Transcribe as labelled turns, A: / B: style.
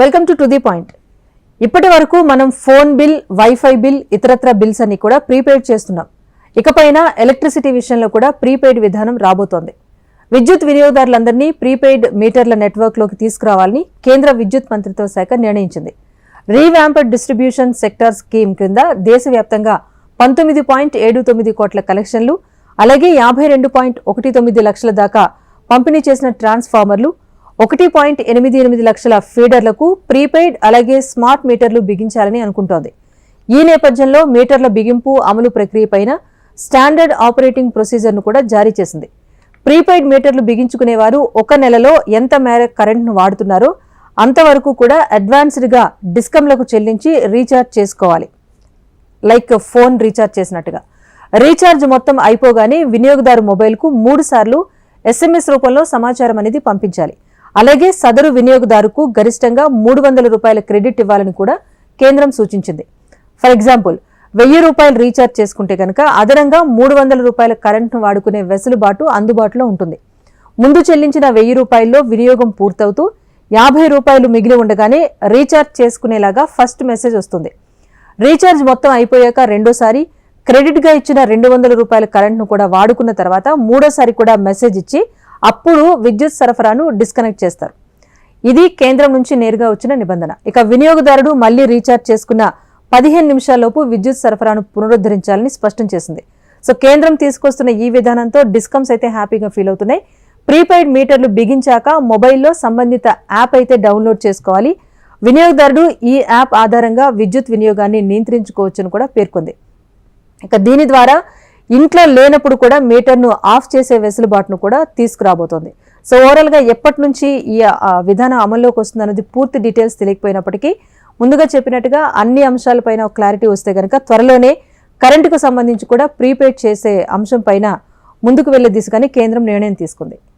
A: Welcome to the point. ఇప్పటి వరకు మనం ఫోన్ బిల్, వైఫై బిల్, ఇతరత్ర బిల్స్ అన్ని కూడా ప్రీపెయిడ్ చేస్తున్నాం. ఇకపైన ఎలక్ట్రిసిటీ విషయంలో కూడా ప్రీపెయిడ్ విధానం రాబోతోంది. విద్యుత్ వినియోగదారులందరినీ ప్రీపెయిడ్ మీటర్ల నెట్వర్క్లోకి తీసుకురావాలని కేంద్ర విద్యుత్ మంత్రిత్వ శాఖ నిర్ణయించింది. రీవ్యాంప్డ్ డిస్ట్రిబ్యూషన్ సెక్టార్ స్కీమ్ కింద దేశవ్యాప్తంగా 19.79 కోట్ల కలెక్షన్లు, అలాగే 52.19 లక్షల దాకా పంపిణీ చేసిన ట్రాన్స్ఫార్మర్లు, 1.88 లక్షల ఫీడర్లకు ప్రీపెయిడ్ అలాగే స్మార్ట్ మీటర్లు బిగించాలని అనుకుంటోంది. ఈ నేపథ్యంలో మీటర్ల బిగింపు అమలు ప్రక్రియపైన స్టాండర్డ్ ఆపరేటింగ్ ప్రొసీజర్ను కూడా జారీ చేసింది. ప్రీపెయిడ్ మీటర్లు బిగించుకునేవారు ఒక నెలలో ఎంత మేర కరెంట్ను వాడుతున్నారో అంతవరకు కూడా అడ్వాన్స్డ్గా డిస్కంలకు చెల్లించి రీఛార్జ్ చేసుకోవాలి. లైక్ ఫోన్ రీఛార్జ్ చేసినట్టుగా. రీఛార్జ్ మొత్తం అయిపోగానే వినియోగదారు మొబైల్కు 3 సార్లు SMS రూపంలో సమాచారం అనేది పంపించాలి. అలాగే సదరు వినియోగదారుకు గరిష్టంగా 300 రూపాయల క్రెడిట్ ఇవ్వాలని కూడా కేంద్రం సూచించింది. ఫర్ ఎగ్జాంపుల్ 1000 రూపాయలు రీఛార్జ్ చేసుకుంటే కనుక అదనంగా 300 రూపాయల కరెంట్ను వాడుకునే వెసులుబాటు అందుబాటులో ఉంటుంది. ముందు చెల్లించిన 1000 రూపాయల్లో వినియోగం పూర్తవుతూ 50 రూపాయలు మిగిలి ఉండగానే రీఛార్జ్ చేసుకునేలాగా ఫస్ట్ మెసేజ్ వస్తుంది. రీఛార్జ్ మొత్తం అయిపోయాక రెండోసారి క్రెడిట్గా ఇచ్చిన 200 రూపాయల కరెంట్ను కూడా వాడుకున్న తర్వాత మూడోసారి కూడా మెసేజ్ ఇచ్చి అప్పుడు విద్యుత్ సరఫరాను డిస్కనెక్ట్ చేస్తారు. ఇది కేంద్రం నుంచి నేరుగా వచ్చిన నిబంధన. ఇక వినియోగదారుడు మళ్లీ రీఛార్జ్ చేసుకున్న 15 నిమిషాల్లోపు విద్యుత్ సరఫరాను పునరుద్ధరించాలని స్పష్టం చేసింది. సో కేంద్రం తీసుకొస్తున్న ఈ విధానంతో డిస్కమ్స్ అయితే హ్యాపీగా ఫీల్ అవుతున్నాయి. ప్రీపెయిడ్ మీటర్లు బిగించాక మొబైల్లో సంబంధిత యాప్ అయితే డౌన్లోడ్ చేసుకోవాలి. వినియోగదారుడు ఈ యాప్ ఆధారంగా విద్యుత్ వినియోగాన్ని నియంత్రించుకోవచ్చని కూడా పేర్కొంది. ఇక దీని ద్వారా ఇంట్లో లేనప్పుడు కూడా మీటర్ను ఆఫ్ చేసే వెసులుబాటును కూడా తీసుకురాబోతోంది. సో ఓవరాల్ గా ఎప్పటి నుంచి ఈ విధానం అమల్లోకి వస్తుంది అన్నది పూర్తి డీటెయిల్స్ తెలియకపోయినప్పటికీ ముందుగా చెప్పినట్టుగా అన్ని అంశాలపైన క్లారిటీ వస్తే కనుక త్వరలోనే కరెంటుకు సంబంధించి కూడా ప్రీపెయిడ్ చేసే అంశం పైన ముందుకు వెళ్లే దిశగానే కేంద్రం నిర్ణయం తీసుకుంది.